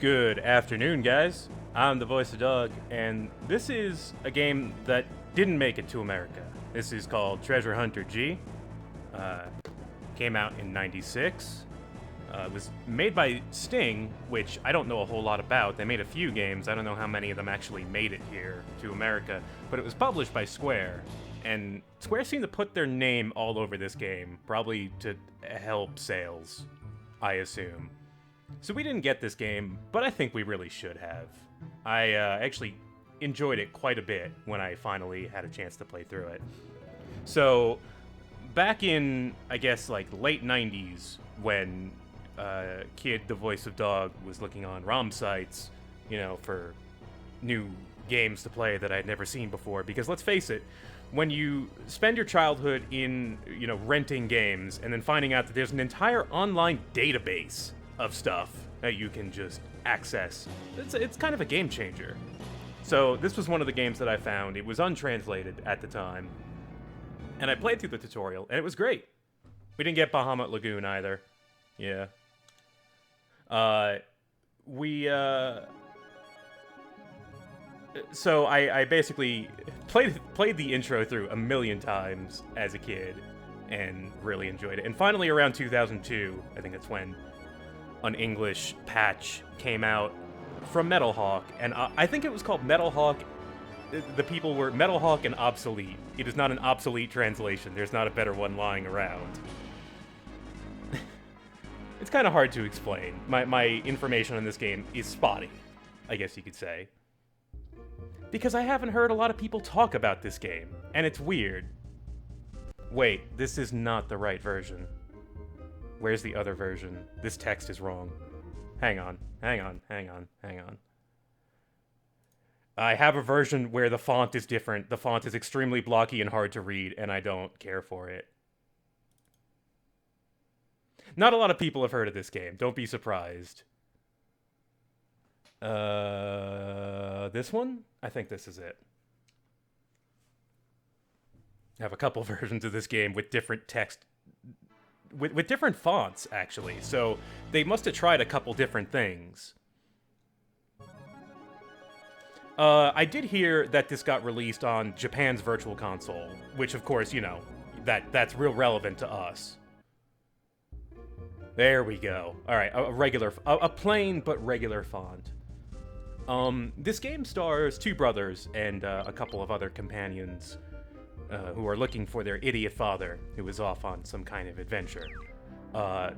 Good afternoon, guys. I'm the voice of Dog, and this is a game that didn't make it to America. This is called Treasure Hunter G. Came out in '96. It was made by Sting, which I don't know a whole lot about. They made a few games. I don't know how many of them actually made it here to America, but it was published by Square. And Square seemed to put their name all over this game, probably to help sales, I assume. So we didn't get this game, but I think we really should have. I actually enjoyed it quite a bit when I finally had a chance to play through it. So, back in, I guess, like, late 90s, when Kid, the voice of Dog, was looking on ROM sites, you know, for new games to play that I'd never seen before, because let's face it, when you spend your childhood in, you know, renting games, and then finding out that there's an entire online database of stuff that you can just access, it's kind of a game changer. So this was one of the games that I found. It was untranslated at the time, and I played through the tutorial, and it was great. We didn't get Bahamut Lagoon either. Yeah. So I basically played the intro through a million times as a kid, and really enjoyed it. And finally, around 2002, I think that's when an English patch came out from Metal Hawk, and I think it was called Metal Hawk. The people were Metal Hawk and obsolete. It is not an obsolete translation. There's not a better one lying around. It's kind of hard to explain. My information on this game is spotty, I guess you could say. Because I haven't heard a lot of people talk about this game, and it's weird. Wait, this is not the right version. Where's the other version? This text is wrong. Hang on. I have a version where the font is different. The font is extremely blocky and hard to read, and I don't care for it. Not a lot of people have heard of this game. Don't be surprised. This one? I think this is it. I have a couple versions of this game with different text, with different fonts, actually. So they must have tried a couple different things. I did hear that this got released on Japan's Virtual Console, which, of course, you know, that's real relevant to us. There we go. All right, a plain but regular font. This game stars two brothers and a couple of other companions who are looking for their idiot father, who is off on some kind of adventure.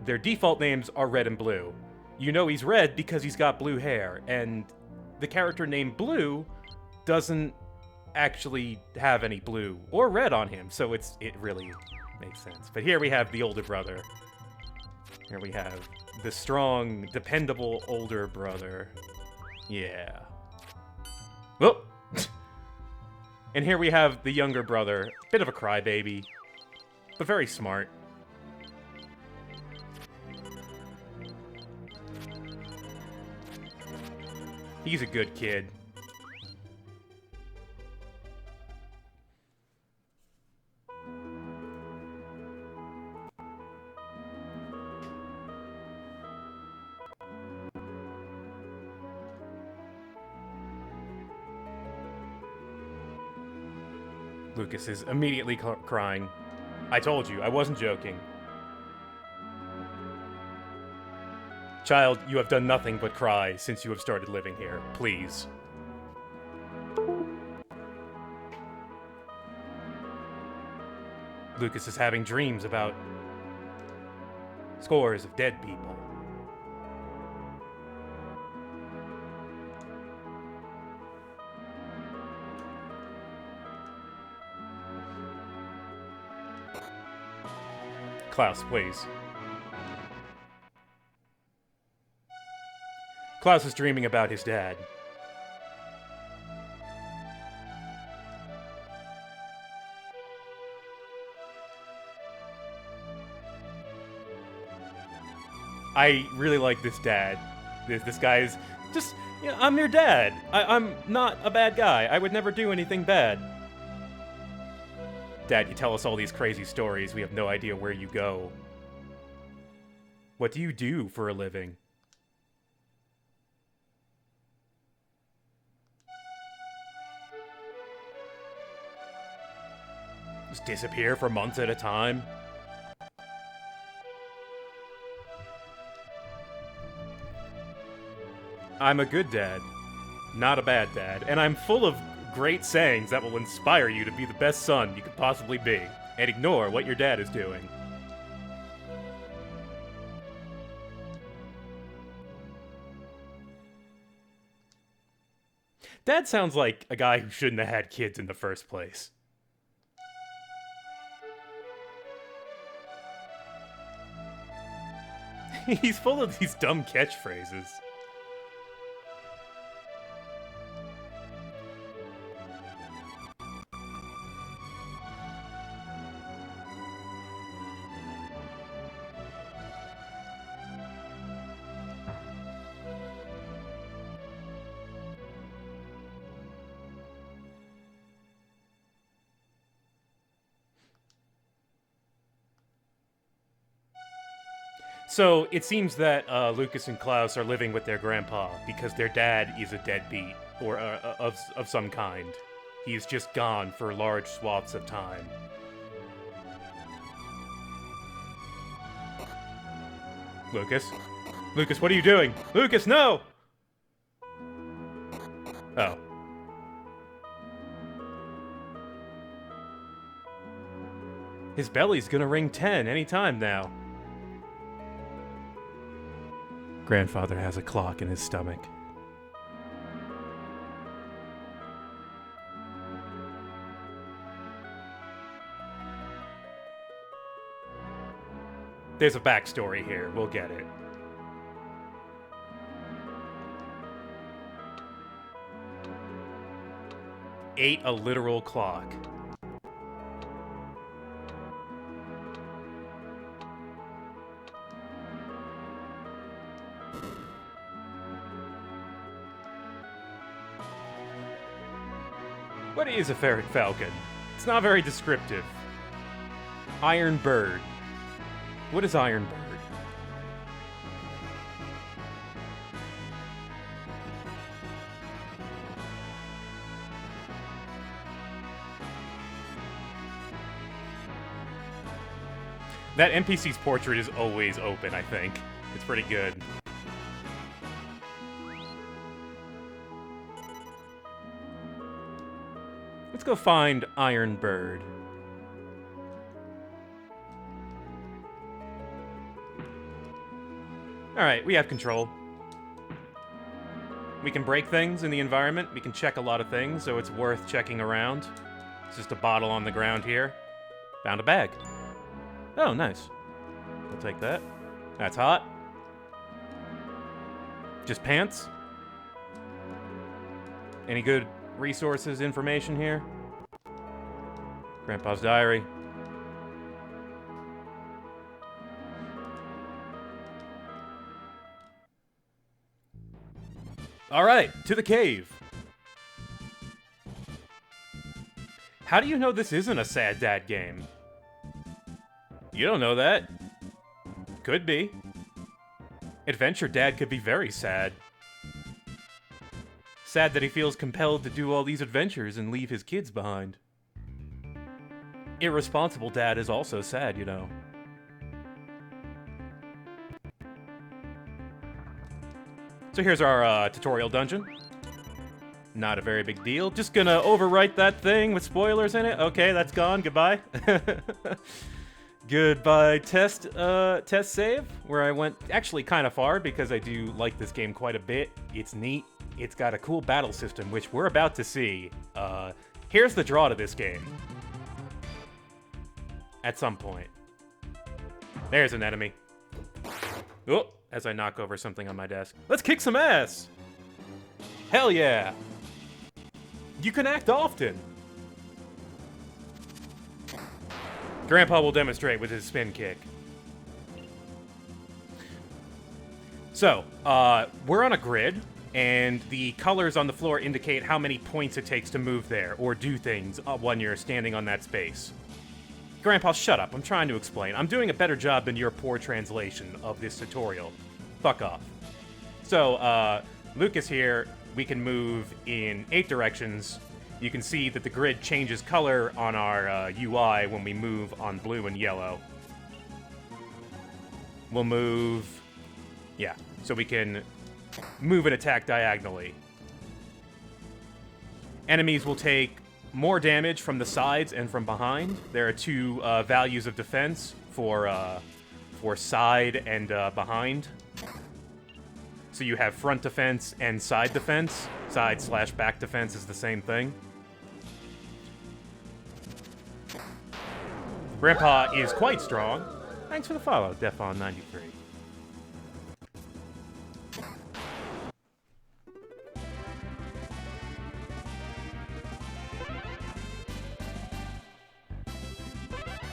Their default names are Red and Blue. You know he's red because he's got blue hair, and the character named Blue doesn't actually have any blue or red on him, so it really makes sense. But here we have the older brother. Here we have the strong, dependable older brother. Yeah. Whoop! And here we have the younger brother, bit of a crybaby, but very smart. He's a good kid. Lucas is immediately crying. I told you, I wasn't joking. Child, you have done nothing but cry since you have started living here. Please. Lucas is having dreams about scores of dead people. Klaus, please. Klaus is dreaming about his dad. I really like this dad. This guy is just, you know, I'm your dad. I'm not a bad guy. I would never do anything bad. Dad, you tell us all these crazy stories. We have no idea where you go. What do you do for a living? Just disappear for months at a time. I'm a good dad, not a bad dad, and I'm full of great sayings that will inspire you to be the best son you could possibly be, and ignore what your dad is doing. Dad sounds like a guy who shouldn't have had kids in the first place. He's full of these dumb catchphrases. So, it seems that Lucas and Klaus are living with their grandpa because their dad is a deadbeat, or of some kind. He's just gone for large swaths of time. Lucas? Lucas, what are you doing? Lucas, no! Oh. His belly's gonna ring 10 any time now. Grandfather has a clock in his stomach. There's a backstory here. We'll get it. Ate a literal clock. What is a ferret falcon? It's not very descriptive. Iron bird. What is iron bird? That NPC's portrait is always open, I think. It's pretty good. Let's go find Iron Bird. Alright, we have control. We can break things in the environment. We can check a lot of things, so it's worth checking around. It's just a bottle on the ground here. Found a bag. Oh, nice. I'll take that. That's hot. Just pants? Any good resources, information here? Grandpa's diary. Alright, to the cave. How do you know this isn't a sad dad game? You don't know that. Could be. Adventure Dad could be very sad. Sad that he feels compelled to do all these adventures and leave his kids behind. Irresponsible Dad is also sad, you know. So here's our tutorial dungeon. Not a very big deal. Just gonna overwrite that thing with spoilers in it. Okay, that's gone. Goodbye. Goodbye test save, where I went actually kind of far because I do like this game quite a bit. It's neat. It's got a cool battle system, which we're about to see. Here's the draw to this game. At some point. There's an enemy. Oh, as I knock over something on my desk. Let's kick some ass! Hell yeah! You can act often! Grandpa will demonstrate with his spin kick. So, we're on a grid, and the colors on the floor indicate how many points it takes to move there, or do things when you're standing on that space. Grandpa, shut up. I'm trying to explain. I'm doing a better job than your poor translation of this tutorial. Fuck off. So, Lucas here, we can move in 8 directions. you can see that the grid changes color on our UI when we move on blue and yellow. We'll move... Yeah, so we can move and attack diagonally. Enemies will take more damage from the sides and from behind. There are two values of defense for side and behind. So you have front defense and side defense. Side/back defense is the same thing. Grandpa is quite strong. Thanks for the follow, Defon93.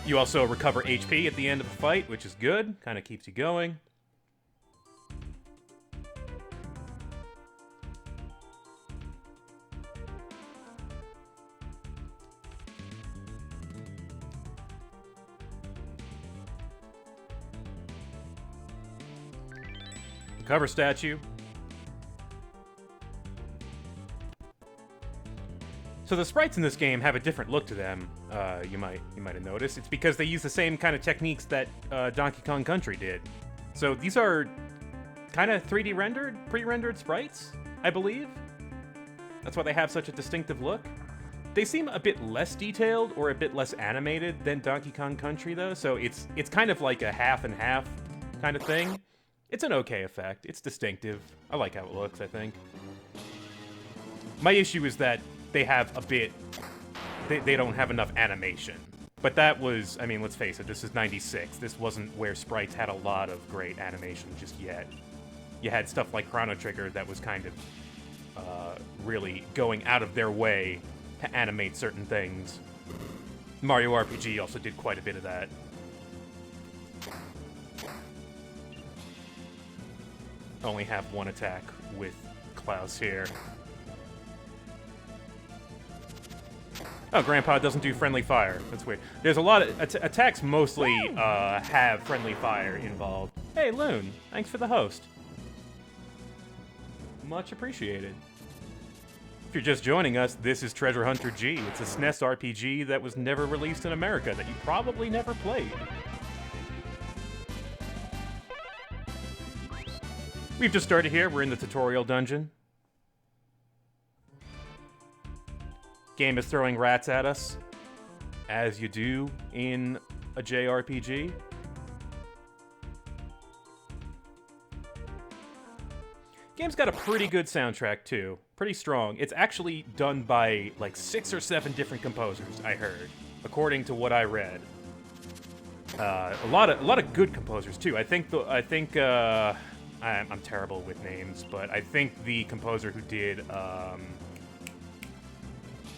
You also recover HP at the end of the fight, which is good. Kind of keeps you going. Cover statue. So the sprites in this game have a different look to them. You might have noticed. It's because they use the same kind of techniques that Donkey Kong Country did. So these are kind of 3D rendered, pre-rendered sprites, I believe. That's why they have such a distinctive look. They seem a bit less detailed or a bit less animated than Donkey Kong Country, though. So it's kind of like a half and half kind of thing. It's an okay effect. It's distinctive. I like how it looks, I think. My issue is that they have a bit... They don't have enough animation. But that was... I mean, let's face it, this is 96. This wasn't where sprites had a lot of great animation just yet. You had stuff like Chrono Trigger that was kind of really going out of their way to animate certain things. Mario RPG also did quite a bit of that. Only have one attack with Klaus here. Oh, Grandpa doesn't do friendly fire. That's weird. There's a lot of... attacks mostly have friendly fire involved. Hey, Loon. Thanks for the host. Much appreciated. If you're just joining us, this is Treasure Hunter G. It's a SNES RPG that was never released in America that you probably never played. We've just started here. We're in the tutorial dungeon. Game is throwing rats at us, as you do in a JRPG. Game's got a pretty good soundtrack, too. Pretty strong. It's actually done by, like, 6 or 7 different composers, I heard, according to what I read. A lot of good composers, too. I'm terrible with names, but I think the composer who did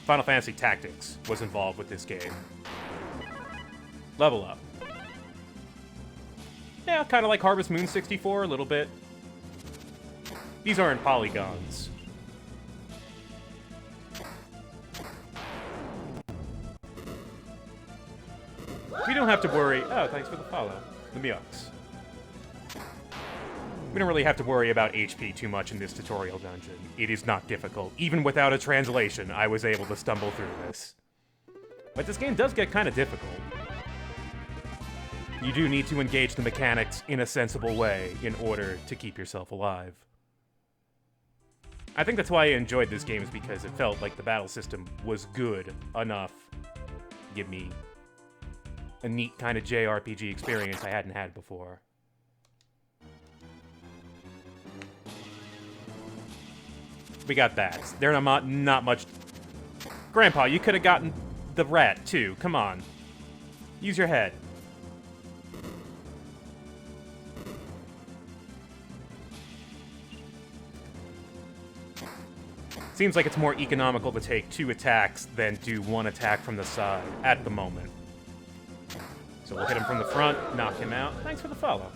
Final Fantasy Tactics was involved with this game. Level up. Yeah, kind of like Harvest Moon 64, a little bit. These aren't polygons. We don't have to worry... Oh, thanks for the follow. The Miox. We don't really have to worry about HP too much in this tutorial dungeon. It is not difficult. Even without a translation, I was able to stumble through this. But this game does get kind of difficult. You do need to engage the mechanics in a sensible way in order to keep yourself alive. I think that's why I enjoyed this game, is because it felt like the battle system was good enough to give me a neat kind of JRPG experience I hadn't had before. We got bats. They're not much... Grandpa, you could have gotten the rat, too. Come on. Use your head. Seems like it's more economical to take 2 attacks than do 1 attack from the side at the moment. So we'll hit him from the front, knock him out. Thanks for the follow.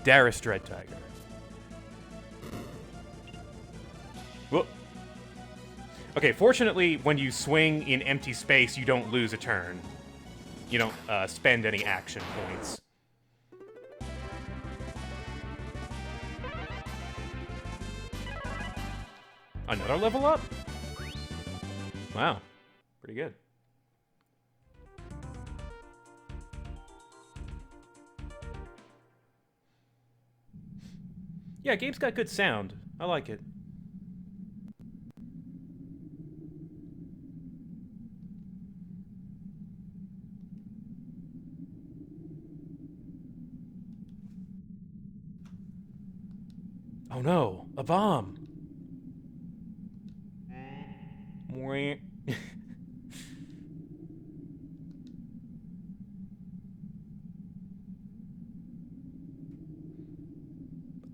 Darius Dread Tiger. Whoop. Okay, fortunately, when you swing in empty space, you don't lose a turn. You don't spend any action points. Another level up? Wow. Pretty good. Yeah, game's got good sound. I like it. Oh no, a bomb.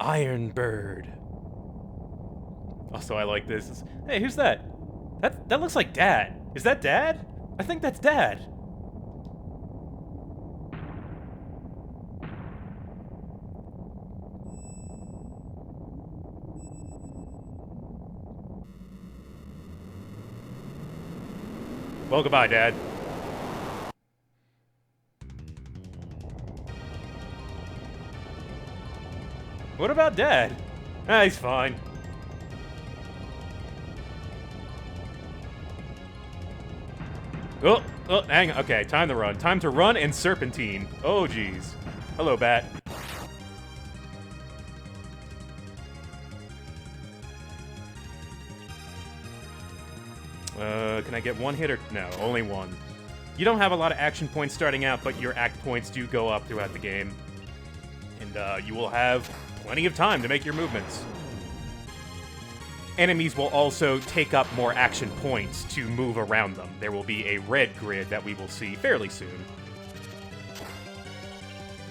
Iron Bird. Also, I like this. Hey, who's that? That looks like Dad. Is that Dad? I think that's Dad. Well, goodbye, Dad. What about Dad? Ah, he's fine. Oh, hang on. Okay, time to run. Time to run and serpentine. Oh, jeez. Hello, Bat. Can I get one hit or... No, only one. You don't have a lot of action points starting out, but your act points do go up throughout the game. And, you will have plenty of time to make your movements. Enemies will also take up more action points to move around them. There will be a red grid that we will see fairly soon.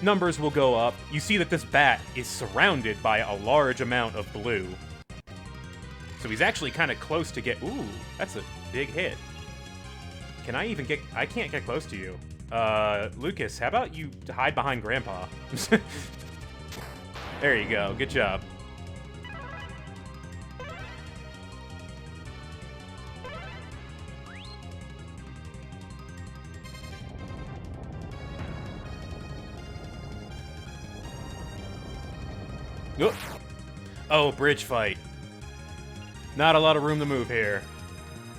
Numbers will go up. You see that this bat is surrounded by a large amount of blue. So he's actually kind of close to get... Ooh, that's a big hit. Can I even get... I can't get close to you. Lucas, how about you hide behind Grandpa? There you go. Good job. Oh, bridge fight. Not a lot of room to move here.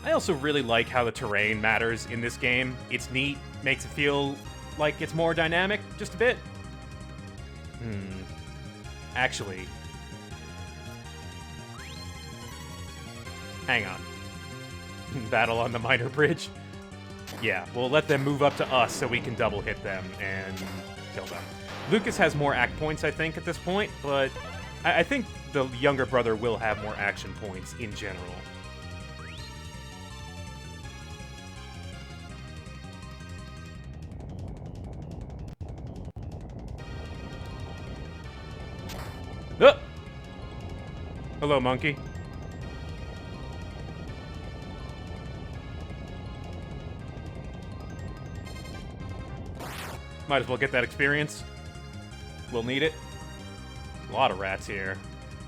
I also really like how the terrain matters in this game. It's neat, makes it feel like it's more dynamic, just a bit. Actually. Hang on. Battle on the minor bridge? Yeah, we'll let them move up to us so we can double hit them and kill them. Lucas has more act points, I think, at this point, but I think the younger brother will have more action points in general. Oh! Hello, monkey. Might as well get that experience. We'll need it. A lot of rats here.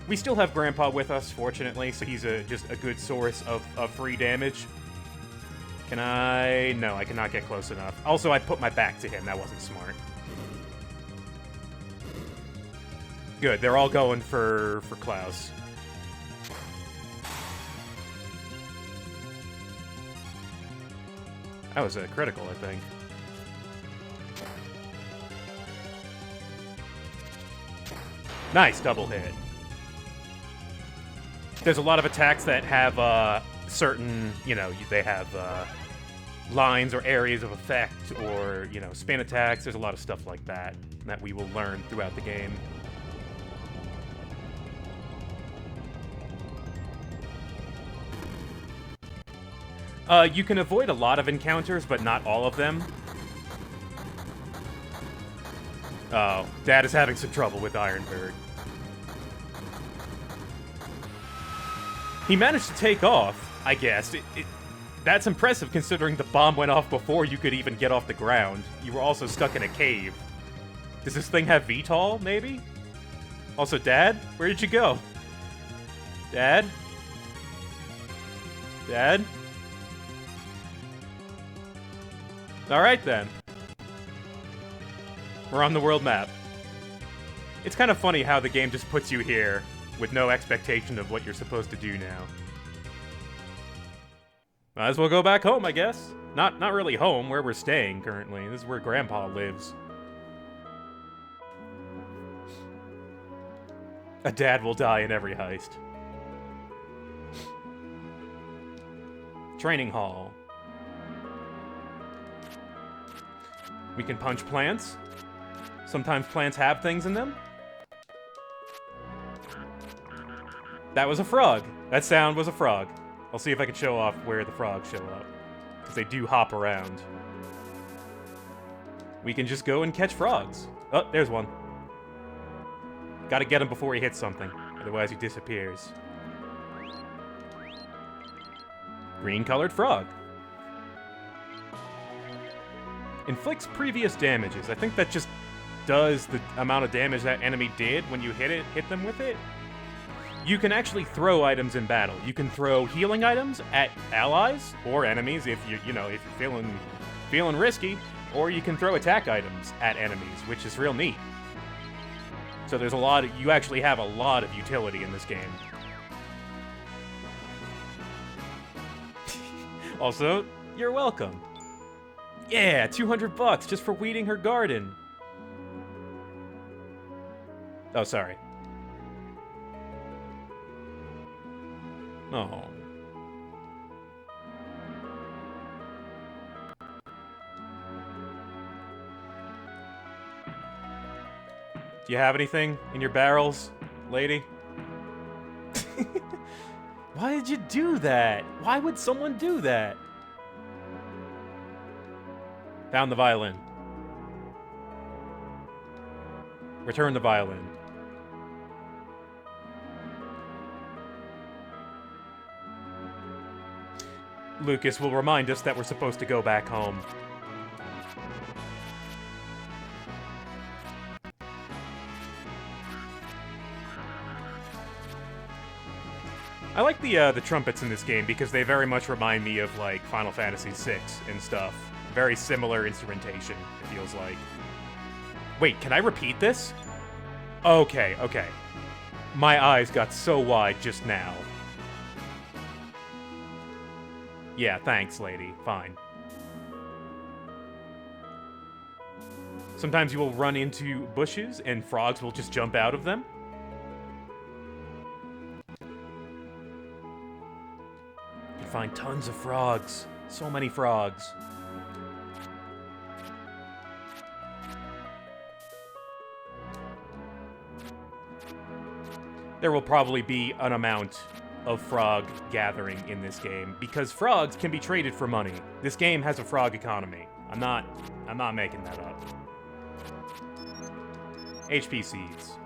We still have Grandpa with us, fortunately, so he's just a good source of free damage. Can I... No, I cannot get close enough. Also, I put my back to him. That wasn't smart. Good, they're all going for Klaus. That was a critical, I think. Nice double hit. There's a lot of attacks that have certain, you know, they have lines or areas of effect or, you know, spin attacks. There's a lot of stuff like that that we will learn throughout the game. You can avoid a lot of encounters, but not all of them. Oh, Dad is having some trouble with Iron Bird. He managed to take off, I guess. That's impressive considering the bomb went off before you could even get off the ground. You were also stuck in a cave. Does this thing have VTOL, maybe? Also, Dad? Where did you go? Dad? Dad? Alright then. We're on the world map. It's kind of funny how the game just puts you here with no expectation of what you're supposed to do now. Might as well go back home, I guess. Not really home, where we're staying currently. This is where Grandpa lives. A dad will die in every heist. Training hall. We can punch plants. Sometimes plants have things in them. That was a frog. That sound was a frog. I'll see if I can show off where the frogs show up, because they do hop around. We can just go and catch frogs. Oh, there's one. Gotta get him before he hits something, otherwise he disappears. Green-colored frog. Inflicts previous damages. I think that just does the amount of damage that enemy did when you hit them with it. You can actually throw items in battle. You can throw healing items at allies or enemies if if you're feeling risky, or you can throw attack items at enemies, which is real neat. So there's you actually have a lot of utility in this game. Also, you're welcome. Yeah, $200 just for weeding her garden. Oh, sorry. Oh. Do you have anything in your barrels, lady? Why did you do that? Why would someone do that? Found the violin. Return the violin. Lucas will remind us that we're supposed to go back home. I like the trumpets in this game because they very much remind me of, like, Final Fantasy VI and stuff. Very similar instrumentation, it feels like. Wait, can I repeat this? Okay, okay. My eyes got so wide just now. Yeah, thanks, lady. Fine. Sometimes you will run into bushes and frogs will just jump out of them. You can find tons of frogs. So many frogs. There will probably be an amount of frog gathering in this game, because frogs can be traded for money. This game has a frog economy. I'm not making that up. HP seeds.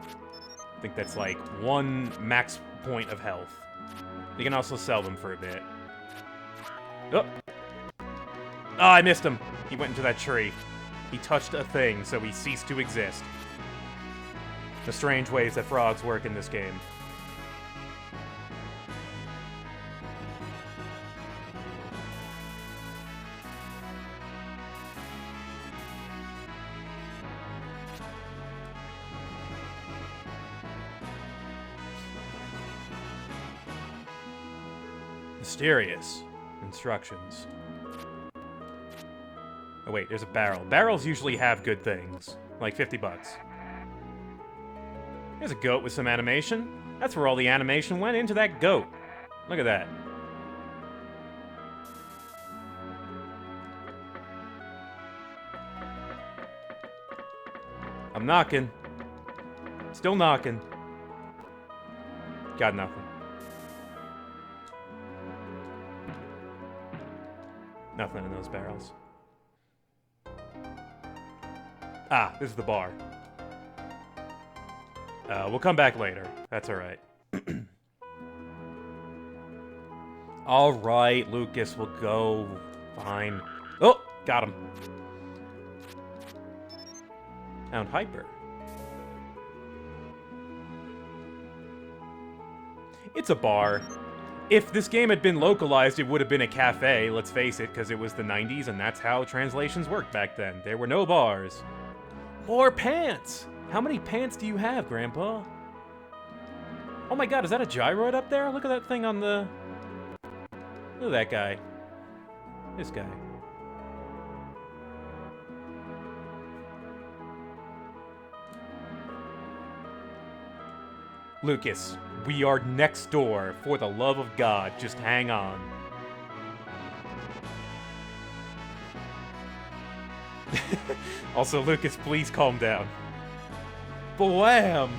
I think that's like 1 max point of health. You can also sell them for a bit. Oh! Oh, I missed him! He went into that tree. He touched a thing, so he ceased to exist. The strange ways that frogs work in this game. Mysterious instructions. Oh wait, there's a barrel. Barrels usually have good things. Like $50. There's a goat with some animation. That's where all the animation went, into that goat. Look at that. I'm knocking. Still knocking. Got nothing. Nothing in those barrels. Ah, this is the bar. We'll come back later. That's alright. Alright, Lucas, we'll go. Fine. Oh! Got him. Found Hyper. It's a bar. If this game had been localized, it would have been a cafe, let's face it, because it was the 90s, and that's how translations worked back then. There were no bars. More pants! How many pants do you have, Grandpa? Oh my god, is that a gyroid up there? Look at that thing on the... Look at that guy. This guy. Lucas, we are next door. For the love of God, just hang on. Also, Lucas, please calm down. Blam!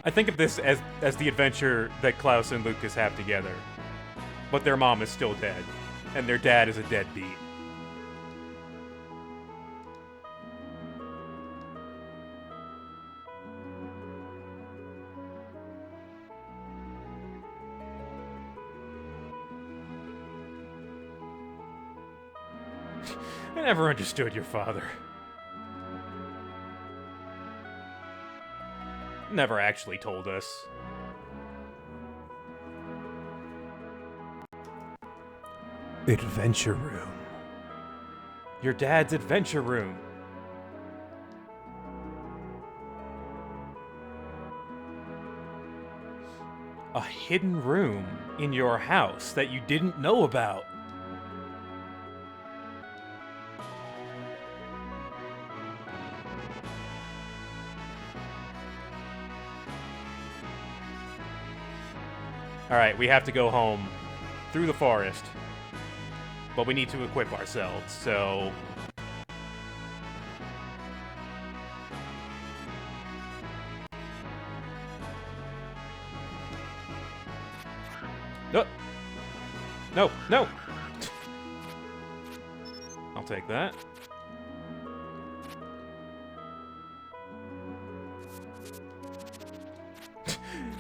I think of this as the adventure that Klaus and Lucas have together. But their mom is still dead, and their dad is a deadbeat. I never understood your father. Never actually told us. Adventure room. Your dad's adventure room. A hidden room in your house that you didn't know about. Alright, we have to go home through the forest. But we need to equip ourselves, so... No! No! No! I'll take that.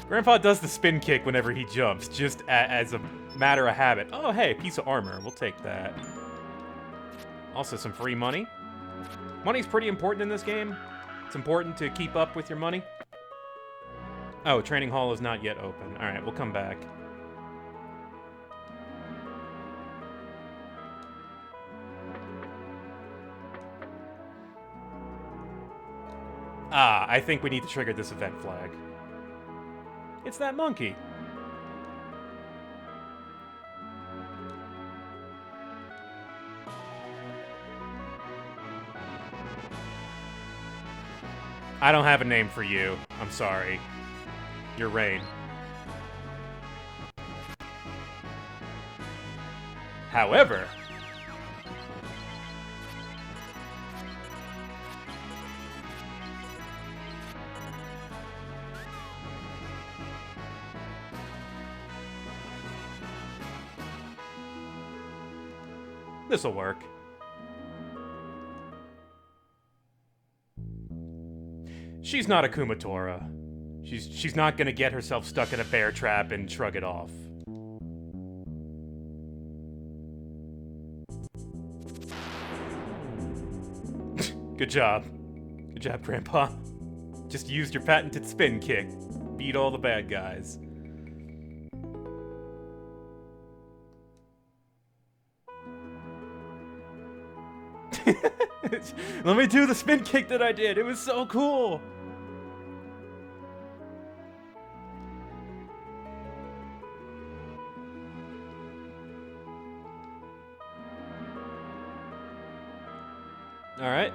Grandpa does the spin kick whenever he jumps, just as a matter of habit. Oh, hey, piece of armor. We'll take that. Also, some free money. Money's pretty important in this game. It's important to keep up with your money. Oh, training hall is not yet open. Alright, we'll come back. Ah, I think we need to trigger this event flag. It's that monkey. I don't have a name for you. I'm sorry. You're Rain. However... this'll work. She's not a Kumatora. She's not gonna get herself stuck in a bear trap and shrug it off. Good job. Good job, Grandpa. Just used your patented spin kick. Beat all the bad guys. Let me do the spin kick that I did. It was so cool. All right.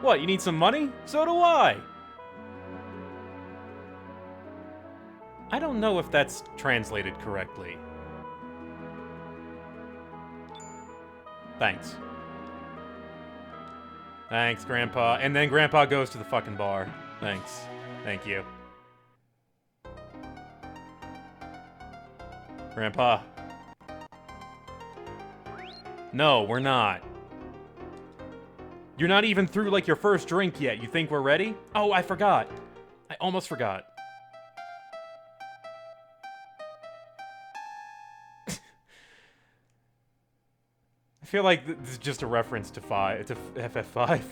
What, you need some money? So do I. I don't know if that's translated correctly. Thanks. Thanks, Grandpa. And then Grandpa goes to the fucking bar. Thanks. Thank you. Grandpa. No, we're not. You're not even through, like, your first drink yet. You think we're ready? Oh, I forgot. I almost forgot. I feel like this is just a reference to FF5.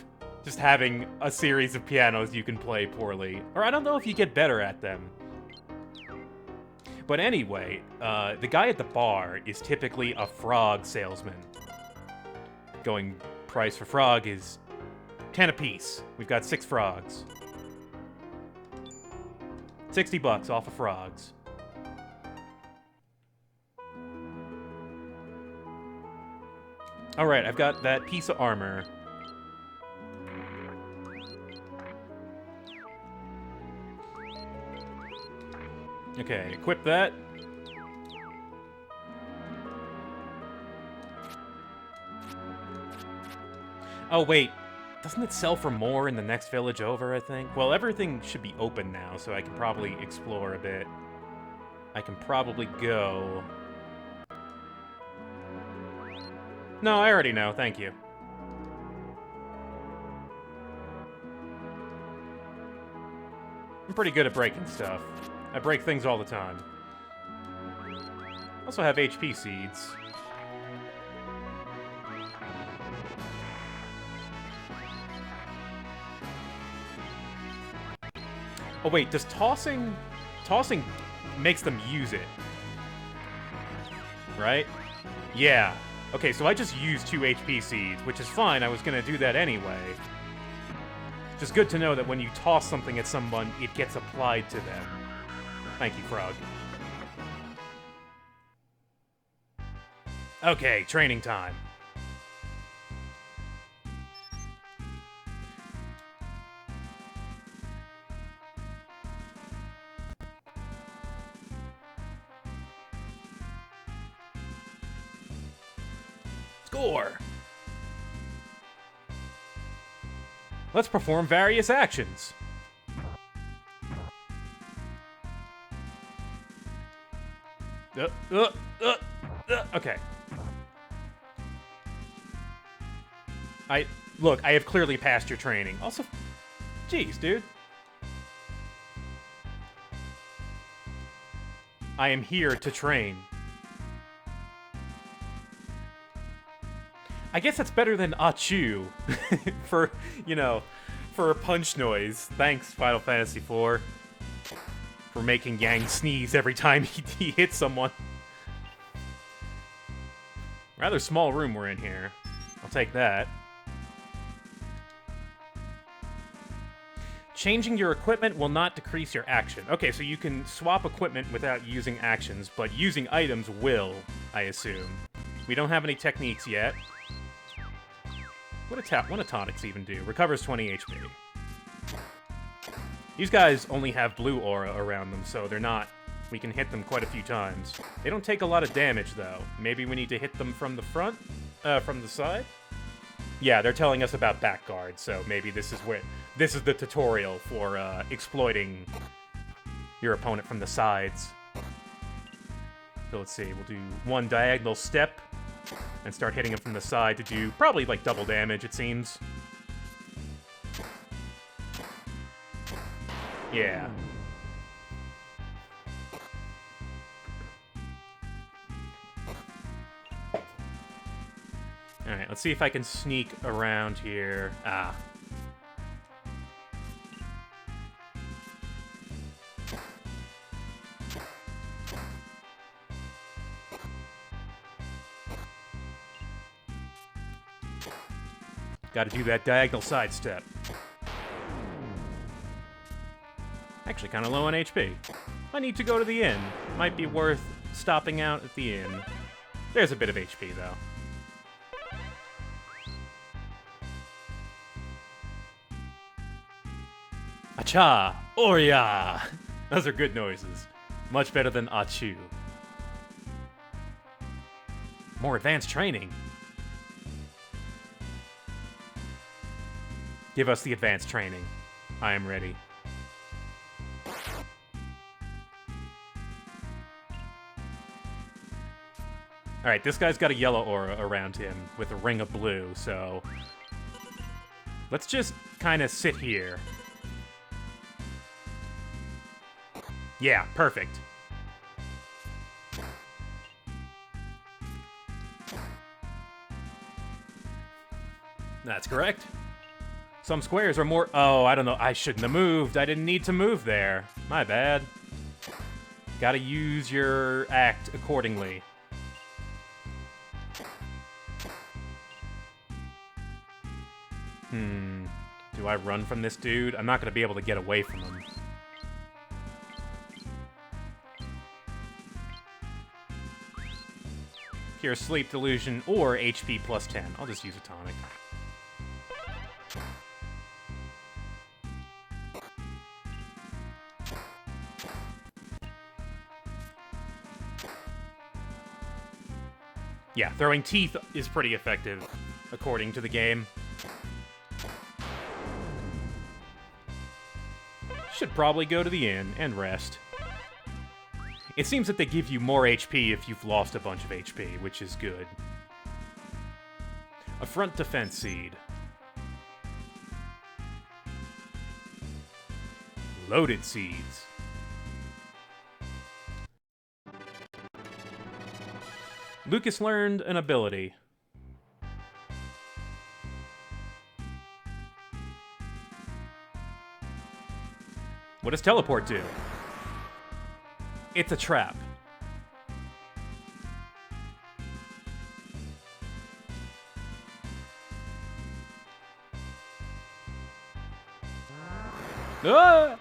Just having a series of pianos you can play poorly. Or I don't know if you get better at them. But anyway, the guy at the bar is typically a frog salesman. Going price for frog is 10 apiece. We've got 6 frogs. $60 off of frogs. Alright, I've got that piece of armor. Okay, equip that. Oh, wait. Doesn't it sell for more in the next village over, I think? Well, everything should be open now, so I can probably explore a bit. I can probably go... No, I already know. Thank you. I'm pretty good at breaking stuff. I break things all the time. Also have HP seeds. Oh wait, does tossing... Tossing makes them use it. Right? Yeah. Okay, so I just used 2 HP seeds, which is fine. I was gonna do that anyway. Just good to know that when you toss something at someone, it gets applied to them. Thank you, Frog. Okay, training time. Score! Let's perform various actions. Okay. Look, I have clearly passed your training. Also, jeez, dude. I am here to train. I guess that's better than Achoo for, you know, for a punch noise. Thanks, Final Fantasy IV, for making Yang sneeze every time he hits someone. Rather small room we're in here. I'll take that. Changing your equipment will not decrease your action. Okay, so you can swap equipment without using actions, but using items will, I assume. We don't have any techniques yet. What do tonics even do? Recovers 20 HP. These guys only have blue aura around them, so they're not... We can hit them quite a few times. They don't take a lot of damage, though. Maybe we need to hit them from the front? From the side? Yeah, they're telling us about back guard, so maybe this is where... This is the tutorial for, exploiting your opponent from the sides. So let's see, we'll do one diagonal step and start hitting him from the side to do probably, like, double damage, it seems. Yeah. Alright, let's see if I can sneak around here. Ah. Gotta do that diagonal sidestep. Actually, kind of low on HP. I need to go to the inn. Might be worth stopping out at the inn. There's a bit of HP, though. Acha! Orya! Those are good noises. Much better than Achoo. More advanced training. Give us the advanced training. I am ready. Alright, this guy's got a yellow aura around him with a ring of blue, so... Let's just kind of sit here. Yeah, perfect. That's correct. Some squares are more... Oh, I don't know. I shouldn't have moved. I didn't need to move there. My bad. Gotta use your act accordingly. Do I run from this dude? I'm not gonna be able to get away from him. Cure Sleep Delusion or HP plus 10. I'll just use a tonic. Yeah, throwing teeth is pretty effective, according to the game. Should probably go to the inn and rest. It seems that they give you more HP if you've lost a bunch of HP, which is good. A front defense seed. Loaded seeds. Lucas learned an ability. What does teleport do? It's a trap. Ah!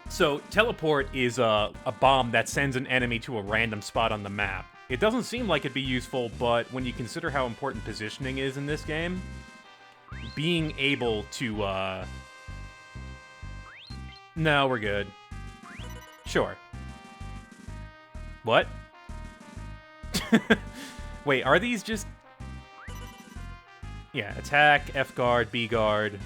So, teleport is a bomb that sends an enemy to a random spot on the map. It doesn't seem like it'd be useful, but when you consider how important positioning is in this game, being able to, No, we're good. Sure. What? Wait, are these just... Yeah, attack, F guard, B guard.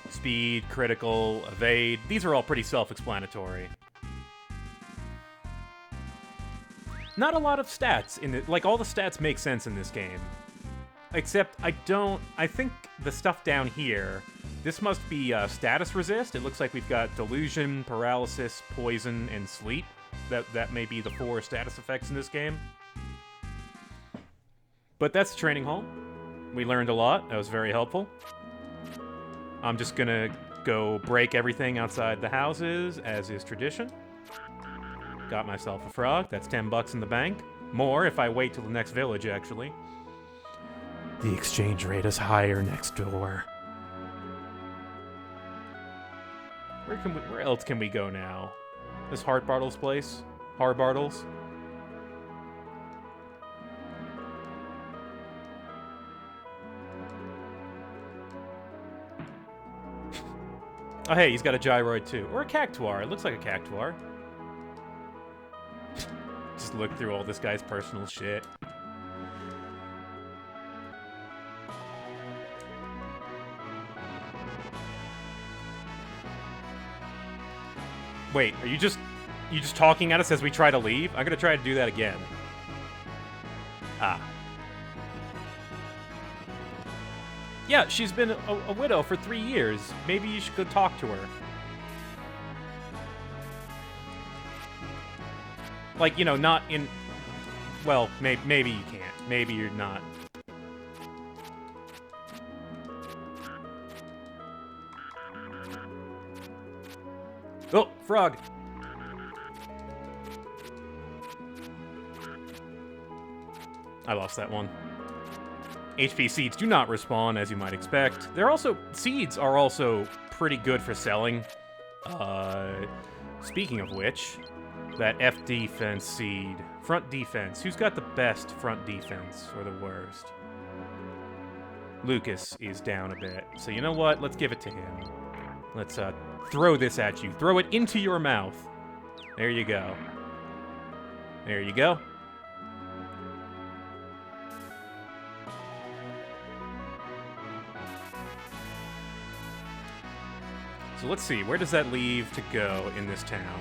Speed, critical, evade. These are all pretty self-explanatory. Not a lot of stats in it. Like, all the stats make sense in this game. Except, I think the stuff down here, this must be status resist. It looks like we've got delusion, paralysis, poison, and sleep. That may be the 4 status effects in this game. But that's the training hall. We learned a lot. That was very helpful. I'm just gonna go break everything outside the houses, as is tradition. Got myself a frog. That's 10 bucks in the bank. More if I wait till the next village, actually. The exchange rate is higher next door. Where else can we go now? This Hartbartle's place? Harbartle's? Oh, hey, he's got a gyroid, too. Or a cactuar. It looks like a cactuar. Just look through all this guy's personal shit. Wait, are you just talking at us as we try to leave? I'm gonna try to do that again. Ah. Yeah, she's been a widow for 3 years. Maybe you should go talk to her. Like, you know, not in... Well, maybe you can't. Maybe you're not. Oh, frog! I lost that one. HP seeds do not respawn, as you might expect. Seeds are also pretty good for selling. Speaking of which, that F defense seed. Front defense. Who's got the best front defense, or the worst? Lucas is down a bit. So you know what? Let's give it to him. Let's, throw this at you. Throw it into your mouth. There you go. There you go. So let's see, where does that leave to go in this town?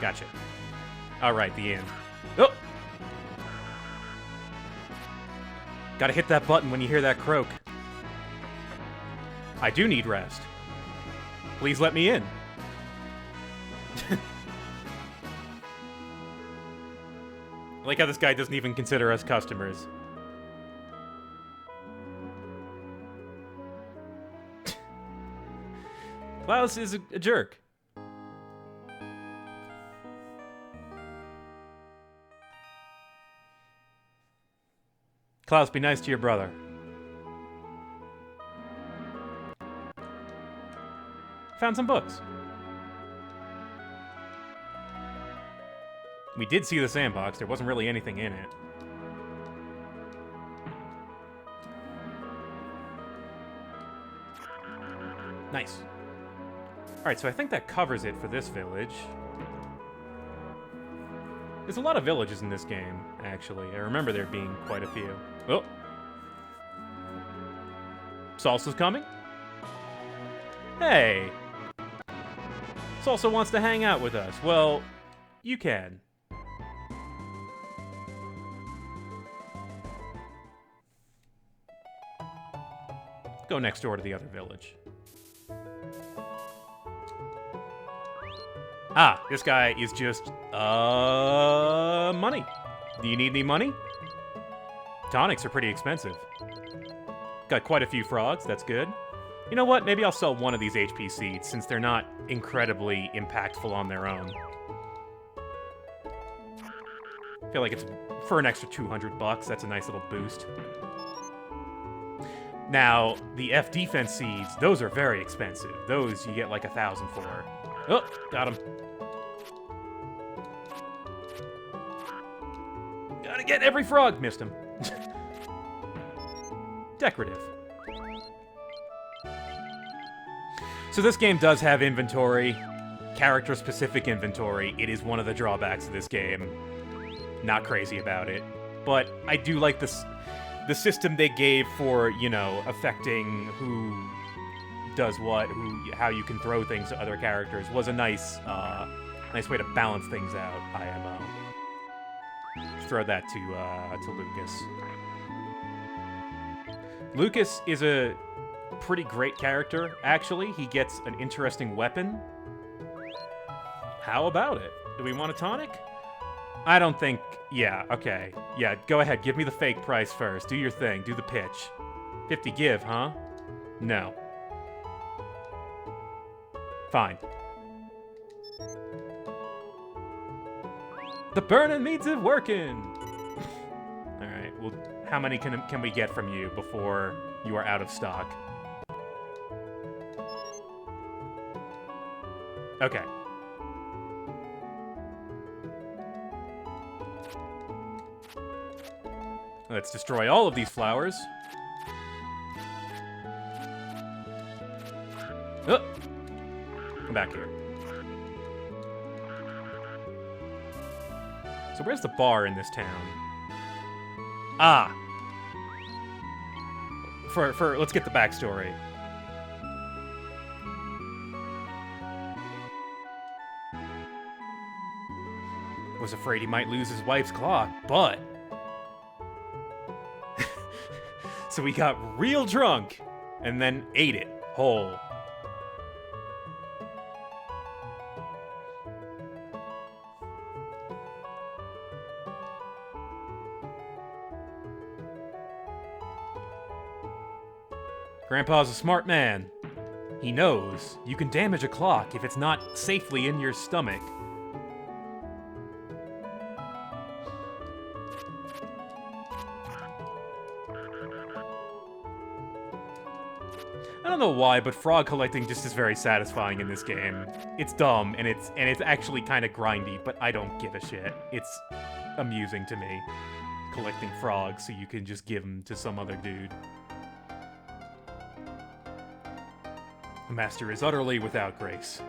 Gotcha. Alright, the inn. Oh! Gotta hit that button when you hear that croak. I do need rest. Please let me in. I like how this guy doesn't even consider us customers. Klaus is a jerk. Klaus, be nice to your brother. Found some books. We did see the sandbox. There wasn't really anything in it. Nice. Alright, so I think that covers it for this village. There's a lot of villages in this game, actually. I remember there being quite a few. Oh! Salsa's coming? Hey! Salsa wants to hang out with us. Well, you can. Go next door to the other village. Ah, this guy is just, money. Do you need any money? Tonics are pretty expensive. Got quite a few frogs, that's good. You know what, maybe I'll sell one of these HP seeds, since they're not incredibly impactful on their own. I feel like it's, for an extra 200 bucks, that's a nice little boost. Now, the F defense seeds, those are very expensive. Those you get like 1,000 for. Oh, got him. Gotta get every frog. Missed him. Decorative. So this game does have inventory, character-specific inventory. It is one of the drawbacks of this game. Not crazy about it. But I do like this. The system they gave for, you know, affecting who does what, how you can throw things to other characters was a nice way to balance things out, IMO. Throw that to Lucas. Lucas is a pretty great character, actually. He gets an interesting weapon. How about it? Do we want a tonic? I don't think... Yeah, okay. Yeah, go ahead. Give me the fake price first. Do your thing. Do the pitch. 50 give, huh? No. Fine. The burning meats is working! Alright, well, how many can we get from you before you are out of stock? Okay. Let's destroy all of these flowers. Oh! Come back here. So where's the bar in this town? Ah! Let's get the backstory. Was afraid he might lose his wife's clock, but... So we got real drunk, and then ate it whole. Grandpa's a smart man. He knows you can damage a clock if it's not safely in your stomach. I don't know why, but frog collecting just is very satisfying in this game. It's dumb, and it's actually kind of grindy, but I don't give a shit. It's amusing to me, collecting frogs so you can just give them to some other dude. The master is utterly without grace.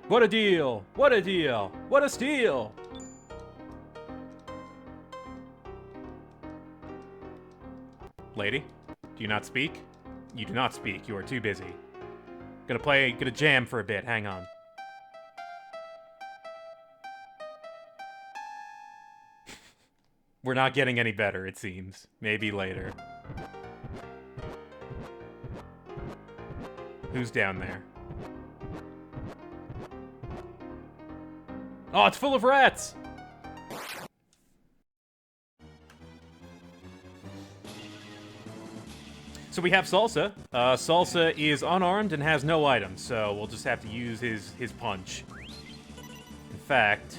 What a deal! What a deal! What a steal! Lady, do you not speak? You do not speak. You are too busy. Gonna jam for a bit. Hang on. We're not getting any better, it seems. Maybe later. Who's down there? Oh, it's full of rats! So we have Salsa. Salsa is unarmed and has no items, so we'll just have to use his punch. In fact...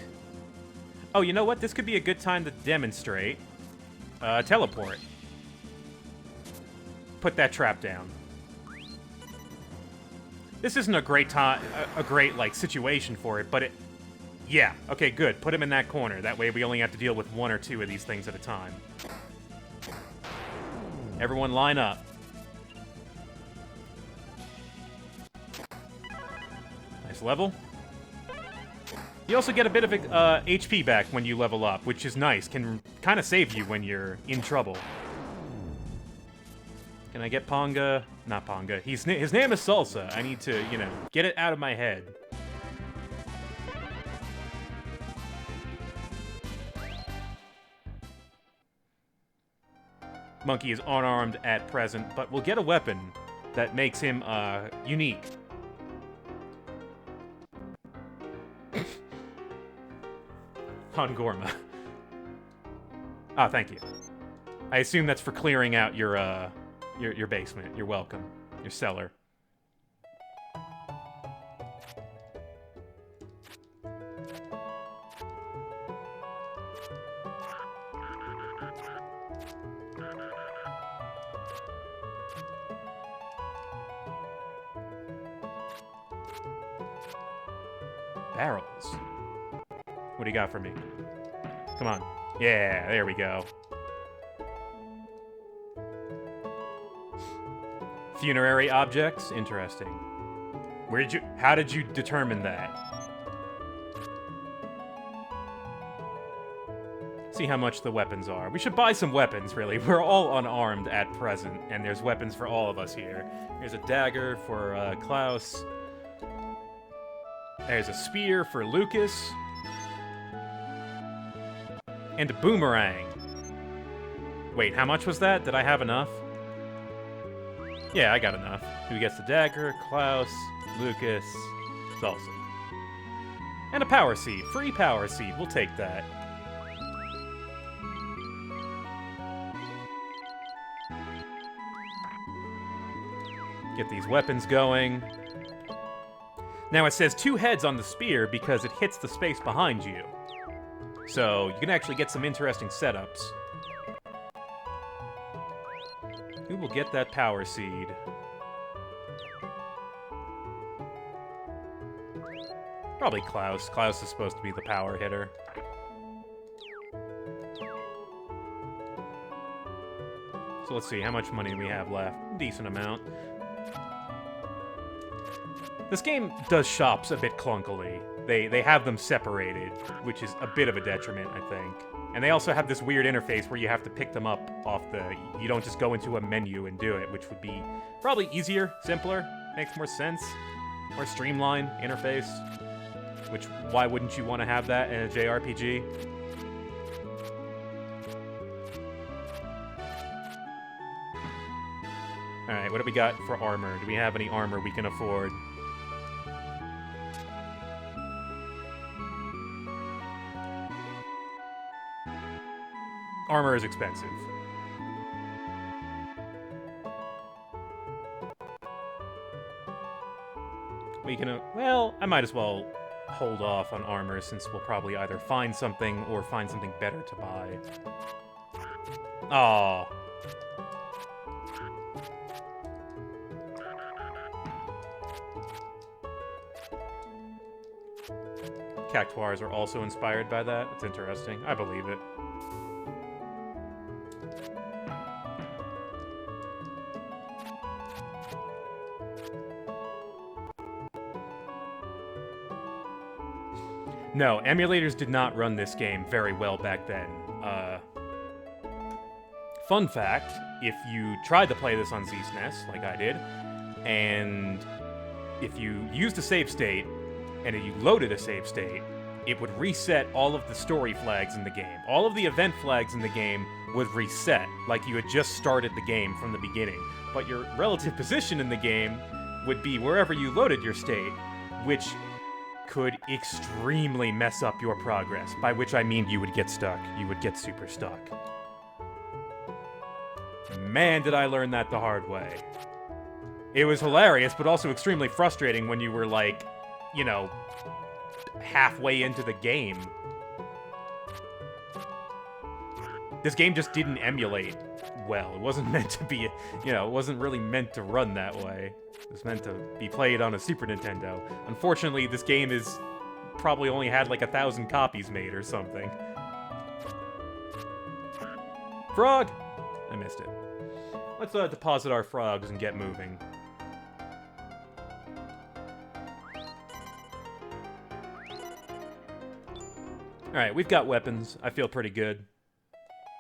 Oh, you know what? This could be a good time to demonstrate. Teleport. Put that trap down. This isn't a great time, like, situation for it, but it... Yeah, okay, good. Put him in that corner. That way we only have to deal with 1 or 2 of these things at a time. Everyone line up. Nice level. You also get a bit of HP back when you level up, which is nice. Can kind of save you when you're in trouble. Can I get Ponga? Not Ponga. His name is Salsa. I need to, you know, get it out of my head. Monkey is unarmed at present, but will get a weapon that makes him unique. Hongorma. Ah, thank you. I assume that's for clearing out your basement. You're welcome. Your cellar. Barrels. What do you got for me? Come on. Yeah, there we go. Funerary objects? Interesting. How did you determine that? See how much the weapons are. We should buy some weapons, really. We're all unarmed at present, and there's weapons for all of us here. Here's a dagger for Klaus. There's a spear for Lucas. And a boomerang. Wait, how much was that? Did I have enough? Yeah, I got enough. Who gets the dagger? Klaus, Lucas, Salsa. And a power seed. Free power seed. We'll take that. Get these weapons going. Now it says 2 heads on the spear because it hits the space behind you. So you can actually get some interesting setups. Who will get that power seed? Probably Klaus. Klaus is supposed to be the power hitter. So let's see, how much money we have left? Decent amount. This game does shops a bit clunkily. They have them separated, which is a bit of a detriment, I think. And they also have this weird interface where you have to pick them up off the... You don't just go into a menu and do it, which would be probably easier, simpler, makes more sense. More streamlined interface. Which, why wouldn't you want to have that in a JRPG? Alright, what do we got for armor? Do we have any armor we can afford? Armor is expensive. We can, well, I might as well hold off on armor since we'll probably either find something or find something better to buy. Aww. Cactuars are also inspired by that. It's interesting. I believe it. No, emulators did not run this game very well back then. Fun fact, if you tried to play this on SNES, like I did, and if you used a save state, and if you loaded a save state, it would reset all of the story flags in the game. All of the event flags in the game would reset, like you had just started the game from the beginning. But your relative position in the game would be wherever you loaded your state, which could extremely mess up your progress, by which I mean you would get stuck. You would get super stuck. man, did I learn that the hard way. It was hilarious, but also extremely frustrating when you were, like, you know, halfway into the game. This game just didn't emulate well. It wasn't meant to be, you know, it wasn't really meant to run that way. It was meant to be played on a Super Nintendo. Unfortunately, this game is probably only had like 1,000 copies made or something. Frog! I missed it. Let's deposit our frogs and get moving. Alright, we've got weapons. I feel pretty good.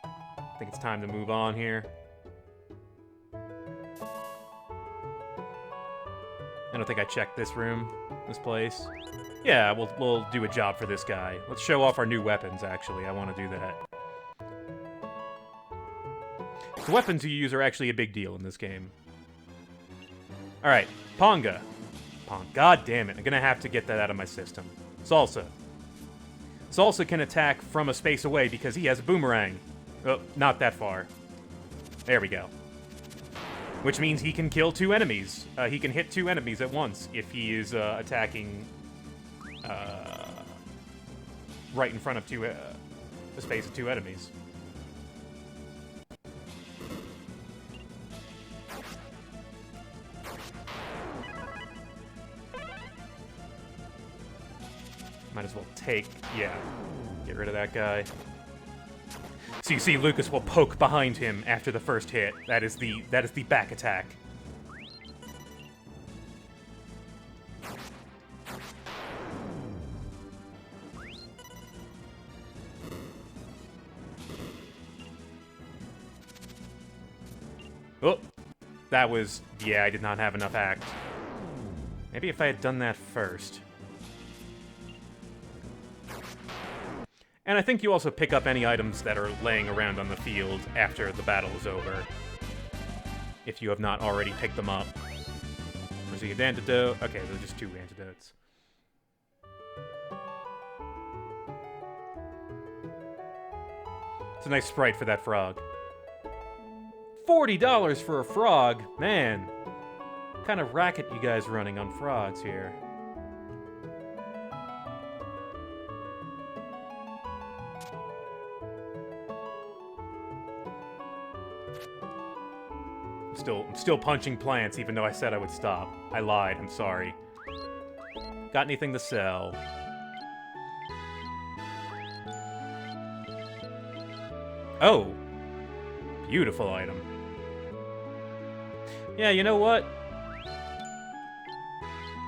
I think it's time to move on here. I don't think I checked this room, this place. Yeah, we'll do a job for this guy. Let's show off our new weapons, actually. I want to do that. The weapons you use are actually a big deal in this game. Alright, Ponga. God damn it, I'm gonna have to get that out of my system. Salsa. Salsa can attack from a space away because he has a boomerang. Oh, not that far. There we go. Which means he can kill 2 enemies. He can hit 2 enemies at once if he is attacking right in front of a space of 2 enemies. Might as well get rid of that guy. So you see Lucas will poke behind him after the first hit. That is the back attack. Oh, that was, yeah, I did not have enough act. Maybe if I had done that first. And I think you also pick up any items that are laying around on the field after the battle is over. If you have not already picked them up. Where's the antidote? Okay, there are just 2 antidotes. It's a nice sprite for that frog. $40 for a frog? Man. What kind of racket you guys running on frogs here? I'm still punching plants, even though I said I would stop. I lied, I'm sorry. Got anything to sell? Oh! Beautiful item. Yeah, you know what?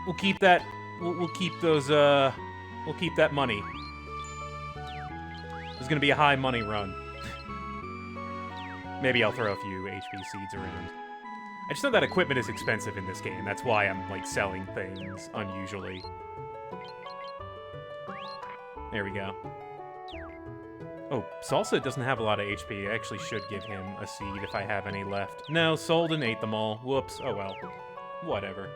We'll keep that... We'll keep those, we'll keep that money. There's gonna be a high money run. Maybe I'll throw a few HP seeds around. I just know that equipment is expensive in this game. That's why I'm, like, selling things unusually. There we go. Oh, Salsa doesn't have a lot of HP. I actually should give him a seed if I have any left. No, sold and ate them all. Whoops. Oh well. Whatever.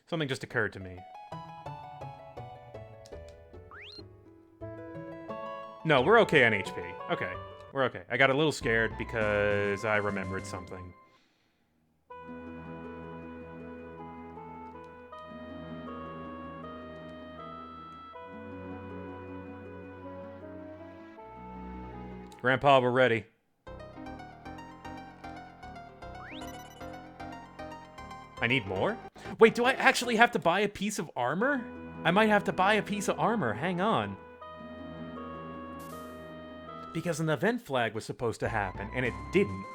Something just occurred to me. No, we're okay on HP. Okay, we're okay. I got a little scared because I remembered something. Grandpa, we're ready. I need more? Wait, do I actually have to buy a piece of armor? I might have to buy a piece of armor. Hang on. Because an event flag was supposed to happen, and it didn't.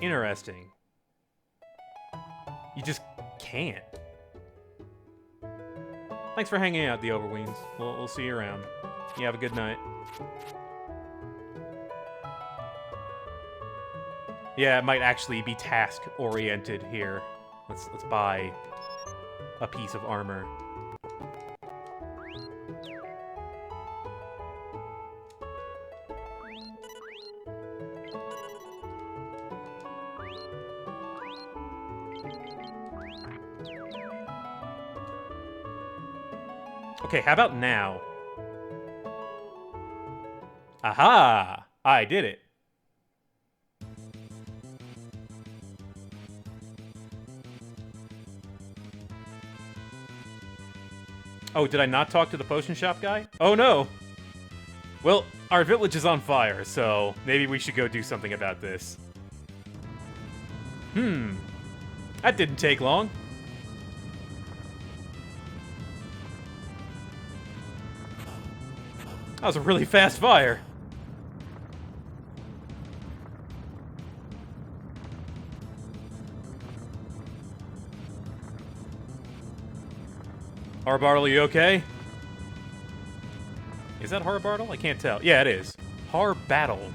Interesting. You just can't. Thanks for hanging out, the Overweens. We'll see you around. You have a good night. Yeah, it might actually be task-oriented here. Let's buy a piece of armor. Okay, how about now? Aha! I did it. Oh, did I not talk to the potion shop guy? Oh no! Well, our village is on fire, so maybe we should go do something about this. That didn't take long. That was a really fast fire. Harbartle, you okay? Is that Harbartle? I can't tell. Yeah, it is. Harbattle.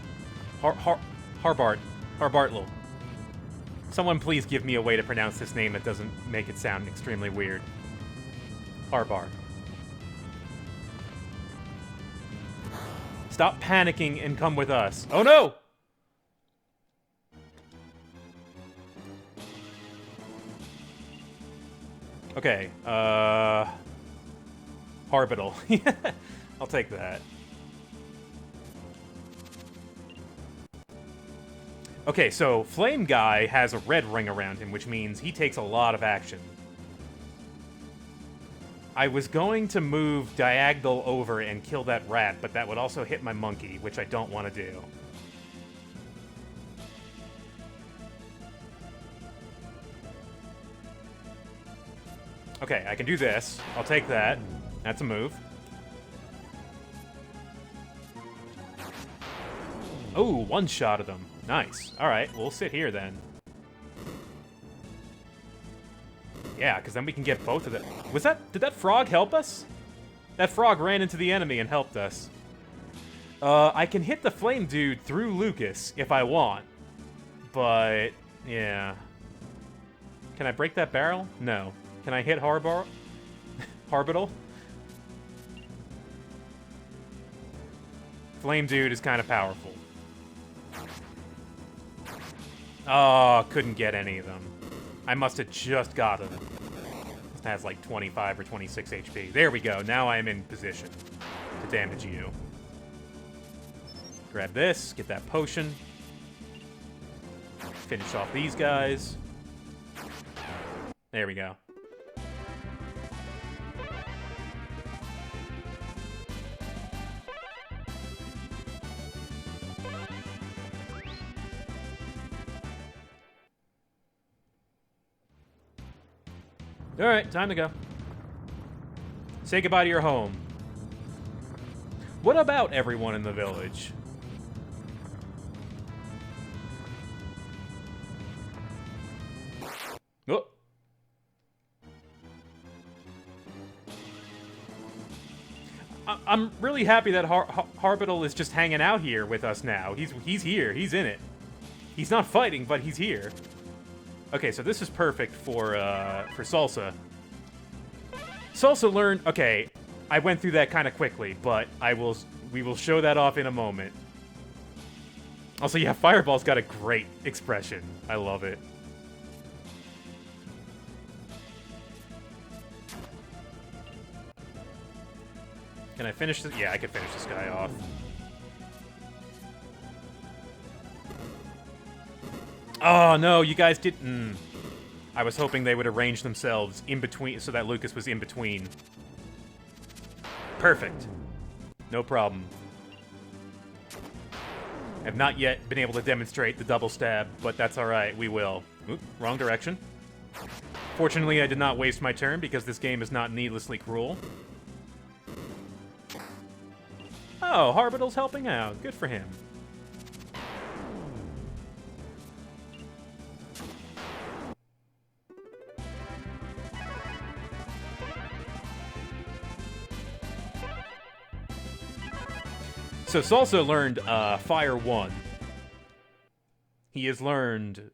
Harbartle. Someone please give me a way to pronounce this name that doesn't make it sound extremely weird. Harbar. Stop panicking and come with us. Oh no! Okay, Harbital. I'll take that. Okay, so Flame Guy has a red ring around him, which means he takes a lot of action. I was going to move diagonal over and kill that rat, but that would also hit my monkey, which I don't want to do. Okay, I can do this. I'll take that. That's a move. Oh, one shot of them. Nice. Alright, we'll sit here then. Yeah, because then we can get both of them. Did that frog help us? That frog ran into the enemy and helped us. I can hit the flame dude through Lucas if I want. But, yeah. Can I break that barrel? No. Can I hit Harbital? Flame dude is kind of powerful. Oh, couldn't get any of them. I must have just got them. This has like 25 or 26 HP. There we go. Now I am in position to damage you. Grab this, get that potion. Finish off these guys. There we go. Alright, time to go. Say goodbye to your home. What about everyone in the village? Oh. I'm really happy that Harbital is just hanging out here with us now. He's here. He's in it. He's not fighting, but he's here. Okay, so this is perfect for Salsa. Salsa learned... Okay, I went through that kind of quickly, but we will show that off in a moment. Also, yeah, Fireball's got a great expression. I love it. Can I finish this? Yeah, I can finish this guy off. Oh, no, you guys didn't... I was hoping they would arrange themselves in between, so that Lucas was in between. Perfect. No problem. I've not yet been able to demonstrate the double stab, but that's alright, we will. Oop, wrong direction. Fortunately, I did not waste my turn, because this game is not needlessly cruel. Oh, Harbital's helping out. Good for him. So Salsa learned Fire 1. He has learned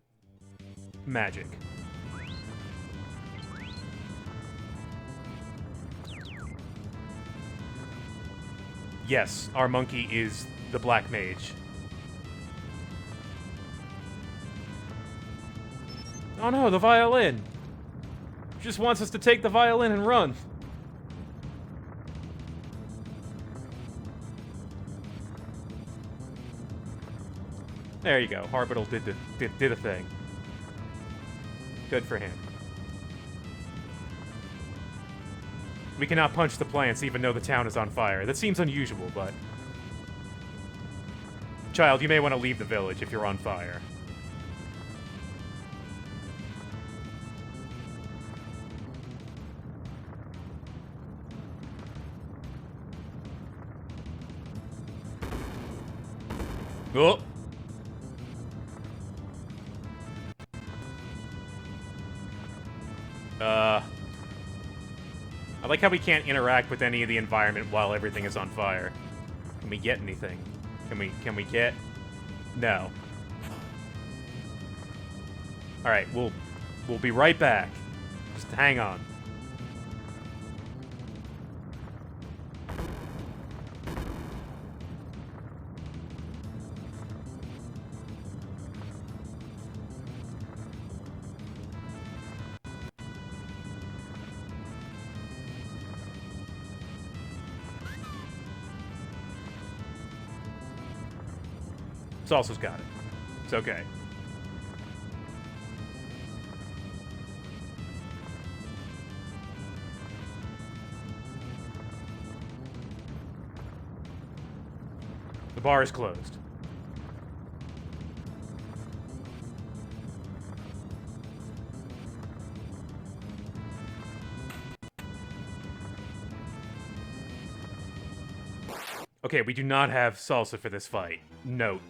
Magic. Yes, our monkey is the Black Mage. Oh no, the violin! Just wants us to take the violin and run. There you go. Harbital did a thing. Good for him. We cannot punch the plants even though the town is on fire. That seems unusual, but... Child, you may want to leave the village if you're on fire. Oh! I like how we can't interact with any of the environment while everything is on fire. Can we get anything? Can we get... No. Alright, we'll be right back. Just hang on. Salsa's got it. It's okay. The bar is closed. Okay, we do not have salsa for this fight. Note.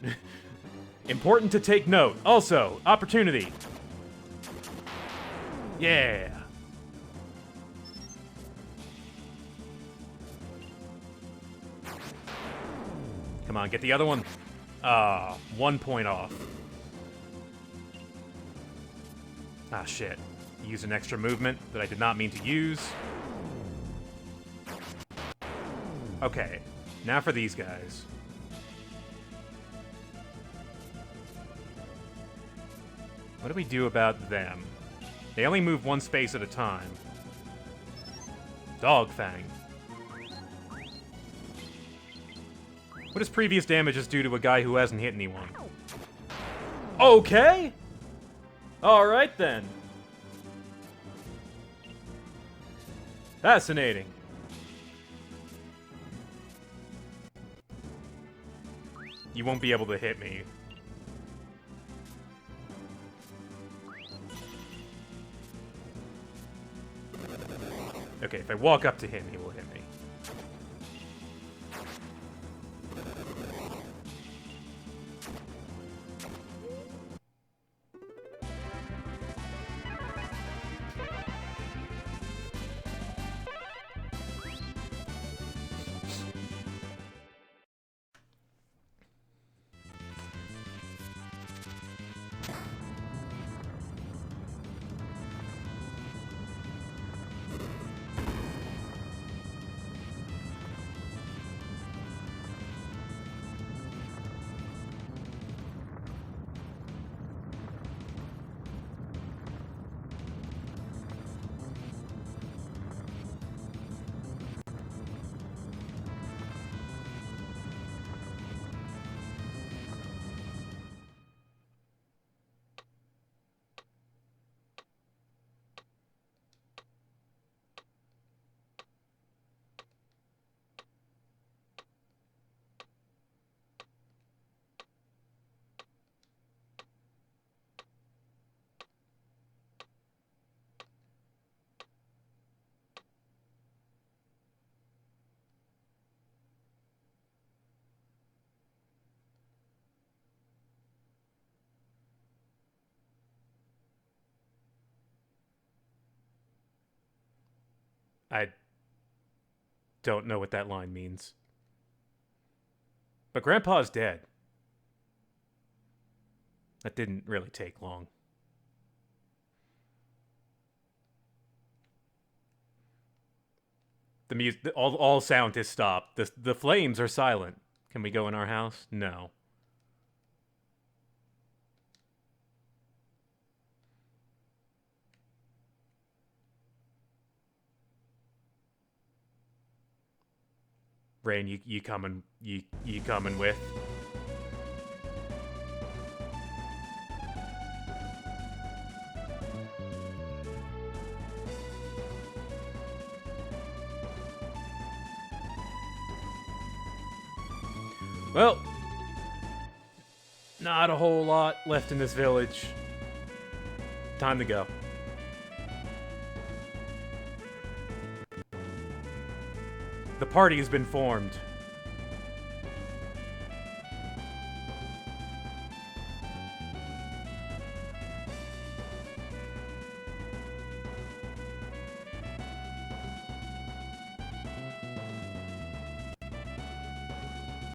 Important to take note. Also, opportunity. Yeah. Come on, get the other one. 1 point off. Ah, shit. Use an extra movement that I did not mean to use. Okay. Now for these guys. What do we do about them? They only move one space at a time. Dog Fang. What does previous damages do to a guy who hasn't hit anyone? Okay! Alright then. Fascinating. You won't be able to hit me. Okay, if I walk up to him, he will hit me. I don't know what that line means. But Grandpa's dead. That didn't really take long. The music, all sound has stopped. The flames are silent. Can we go in our house? No. Rain, you coming with? Well, not a whole lot left in this village. Time to go. The party has been formed.